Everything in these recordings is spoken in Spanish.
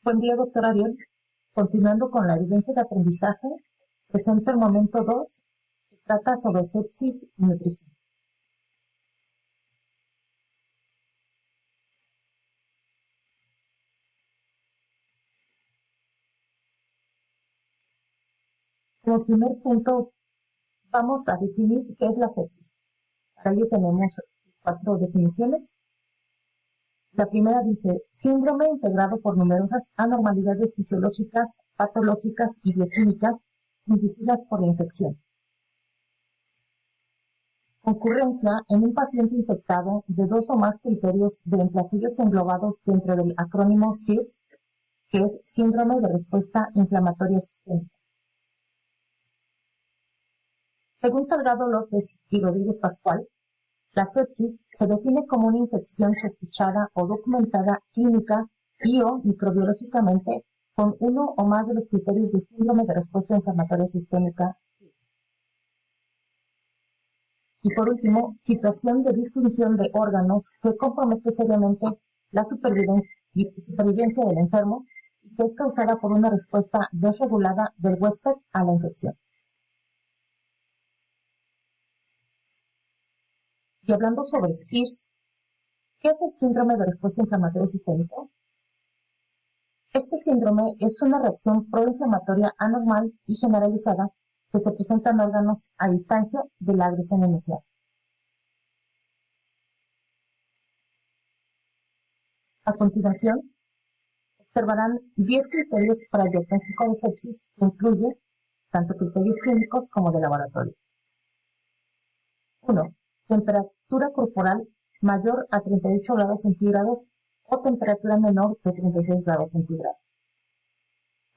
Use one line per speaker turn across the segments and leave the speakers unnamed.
Buen día, doctor Ariel. Continuando con la evidencia de aprendizaje, presento el momento 2, que trata sobre sepsis y nutrición. Como primer punto, vamos a definir qué es la sepsis. Para ello tenemos 4 definiciones. La primera dice, síndrome integrado por numerosas anormalidades fisiológicas, patológicas y bioquímicas inducidas por la infección. Concurrencia en un paciente infectado de 2 o más criterios de entre aquellos englobados dentro del acrónimo SIRS, que es Síndrome de Respuesta Inflamatoria Sistémica. Según Salgado López y Rodríguez Pascual, la sepsis se define como una infección sospechada o documentada clínica y o microbiológicamente con uno o más de los criterios de síndrome de respuesta inflamatoria sistémica. Y por último, situación de disfunción de órganos que compromete seriamente la supervivencia del enfermo y que es causada por una respuesta desregulada del huésped a la infección. Y hablando sobre SIRS, ¿qué es el síndrome de respuesta inflamatoria sistémica? Este síndrome es una reacción proinflamatoria anormal y generalizada que se presenta en órganos a distancia de la agresión inicial. A continuación, observarán 10 criterios para el diagnóstico de sepsis que incluye tanto criterios clínicos como de laboratorio. 1. Temperatura corporal mayor a 38 grados centígrados o temperatura menor de 36 grados centígrados.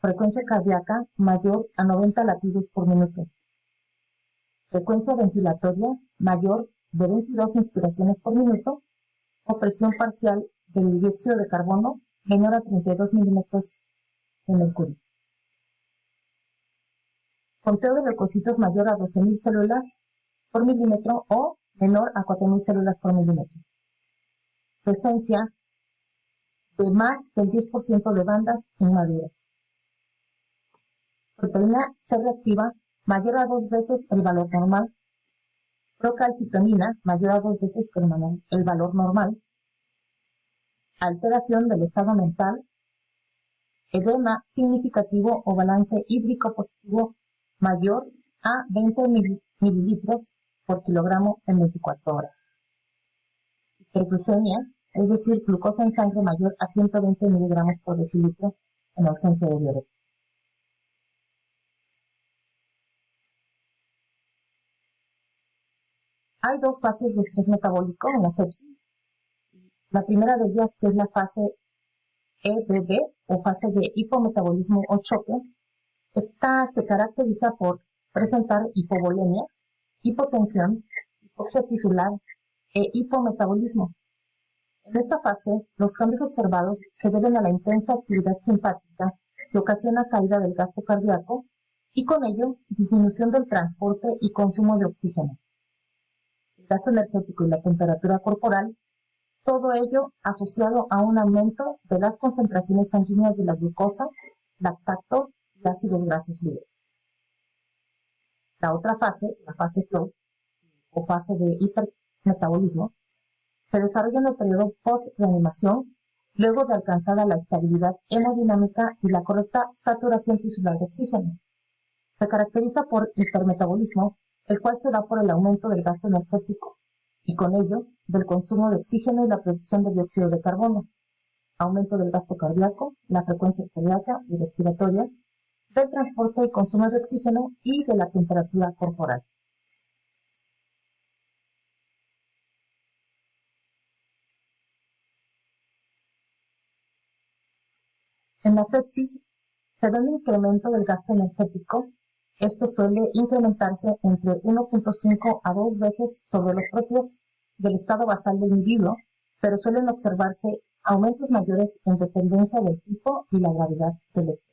Frecuencia cardíaca mayor a 90 latidos por minuto. Frecuencia ventilatoria mayor de 22 inspiraciones por minuto o presión parcial del dióxido de carbono menor a 32 milímetros de mercurio. Conteo de leucocitos mayor a 12.000 células por milímetro o menor a 4.000 células por milímetro. Presencia de más del 10% de bandas inmaduras. Proteína C reactiva mayor a 2 veces el valor normal. Procalcitonina mayor a 2 veces el valor normal. Alteración del estado mental. Edema significativo o balance hídrico positivo mayor a 20 mililitros por kilogramo en 24 horas. Hiperglucemia, es decir, glucosa en sangre mayor a 120 miligramos por decilitro en ausencia de diuretas. Hay 2 fases de estrés metabólico en la sepsis. La primera de ellas, que es la fase EBB o fase de hipometabolismo o choque, esta se caracteriza por presentar hipovolemia, hipotensión, hipoxia tisular e hipometabolismo. En esta fase, los cambios observados se deben a la intensa actividad simpática que ocasiona caída del gasto cardíaco y con ello disminución del transporte y consumo de oxígeno. El gasto energético y la temperatura corporal, todo ello asociado a un aumento de las concentraciones sanguíneas de la glucosa, lactato y ácidos grasos libres. La otra fase, la fase flow o fase de hipermetabolismo, se desarrolla en el periodo post-reanimación, luego de alcanzar la estabilidad hemodinámica y la correcta saturación tisular de oxígeno. Se caracteriza por hipermetabolismo, el cual se da por el aumento del gasto energético y con ello del consumo de oxígeno y la producción de dióxido de carbono, aumento del gasto cardíaco, la frecuencia cardíaca y respiratoria, del transporte y consumo de oxígeno y de la temperatura corporal. En la sepsis se da un incremento del gasto energético. Este suele incrementarse entre 1.5 a 2 veces sobre los propios del estado basal del individuo, pero suelen observarse aumentos mayores en dependencia del tipo y la gravedad del estrés.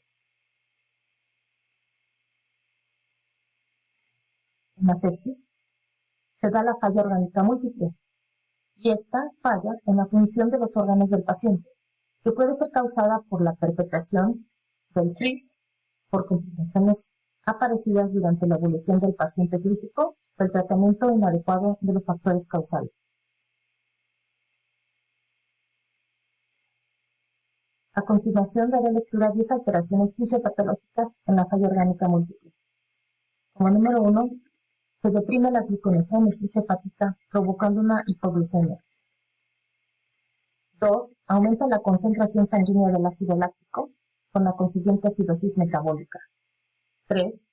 En la sepsis se da la falla orgánica múltiple, y esta falla en la función de los órganos del paciente, que puede ser causada por la perpetuación del SRIS, por complicaciones aparecidas durante la evolución del paciente crítico o el tratamiento inadecuado de los factores causales. A continuación daré lectura a 10 alteraciones fisiopatológicas en la falla orgánica múltiple. Como número 1, se deprime la gluconeogénesis hepática provocando una hipoglucemia. 2. Aumenta la concentración sanguínea del ácido láctico con la consiguiente acidosis metabólica. 3.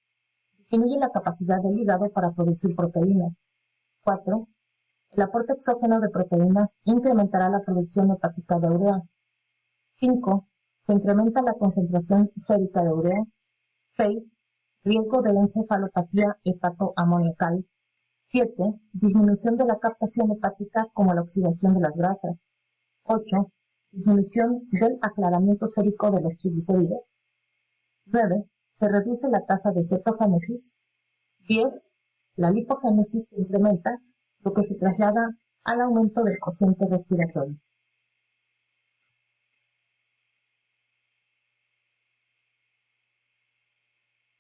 Disminuye la capacidad del hígado para producir proteínas. 4. El aporte exógeno de proteínas incrementará la producción hepática de urea. 5. Se incrementa la concentración sérica de urea. 6. Riesgo de encefalopatía hepatoamoniacal. 7. Disminución de la captación hepática como la oxidación de las grasas. 8. Disminución del aclaramiento sérico de los triglicéridos. 9. Se reduce la tasa de cetogénesis. 10. La lipogénesis se incrementa, lo que se traslada al aumento del cociente respiratorio.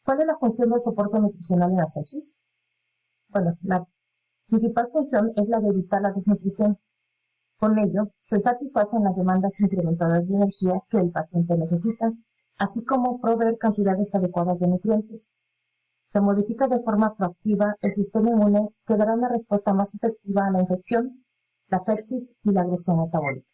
¿Cuál es la función del soporte nutricional en la sepsis? Bueno, la principal función es la de evitar la desnutrición. Con ello, se satisfacen las demandas incrementadas de energía que el paciente necesita, así como proveer cantidades adecuadas de nutrientes. Se modifica de forma proactiva el sistema inmune que dará una respuesta más efectiva a la infección, la sepsis y la agresión metabólica.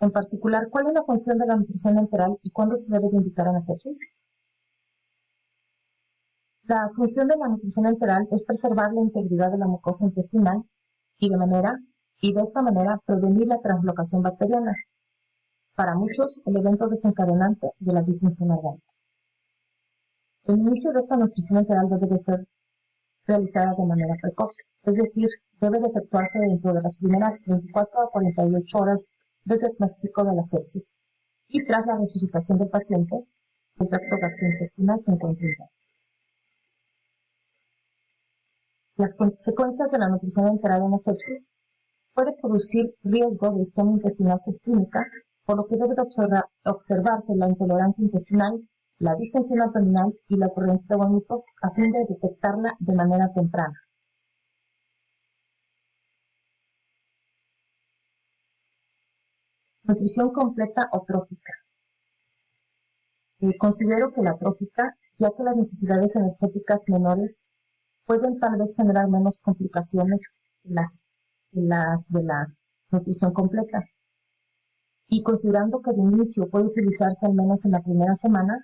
En particular, ¿cuál es la función de la nutrición enteral y cuándo se debe de indicar en la sepsis? La función de la nutrición enteral es preservar la integridad de la mucosa intestinal y de esta manera prevenir la translocación bacteriana. Para muchos, el evento desencadenante de la disfunción orgánica. El inicio de esta nutrición enteral debe de ser realizada de manera precoz, es decir, debe de efectuarse dentro de las primeras 24 a 48 horas de diagnóstico de la sepsis y tras la resucitación del paciente, el tracto gastrointestinal se encuentra intacto. Las consecuencias de la nutrición enteral en la sepsis puede producir riesgo de isquemia intestinal subclínica, por lo que debe de observarse la intolerancia intestinal, la distensión abdominal y la ocurrencia de vómitos a fin de detectarla de manera temprana. Nutrición completa o trófica. Considero que la trófica, ya que las necesidades energéticas menores pueden tal vez generar menos complicaciones que las de la nutrición completa. Y considerando que de inicio puede utilizarse al menos en la primera semana,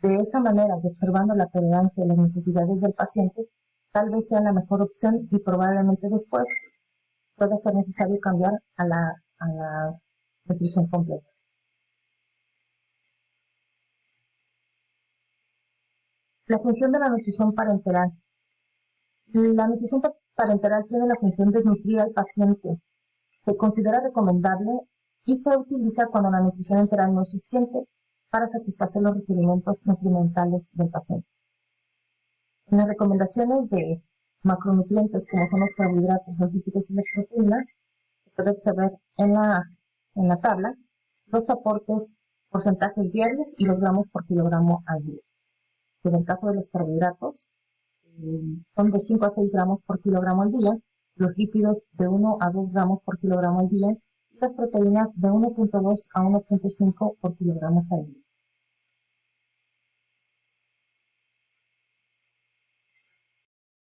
de esa manera y observando la tolerancia y las necesidades del paciente, tal vez sea la mejor opción y probablemente después pueda ser necesario cambiar a la nutrición completa. La función de la nutrición parenteral. La nutrición parenteral tiene la función de nutrir al paciente. Se considera recomendable y se utiliza cuando la nutrición enteral no es suficiente para satisfacer los requerimientos nutrimentales del paciente. En las recomendaciones de macronutrientes, como son los carbohidratos, los lípidos y las proteínas, se puede observar en la tabla los aportes, porcentajes diarios y los gramos por kilogramo al día. En el caso de los carbohidratos, son de 5 a 6 gramos por kilogramo al día, los lípidos de 1 a 2 gramos por kilogramo al día y las proteínas de 1.2 a 1.5 por kilogramos al día.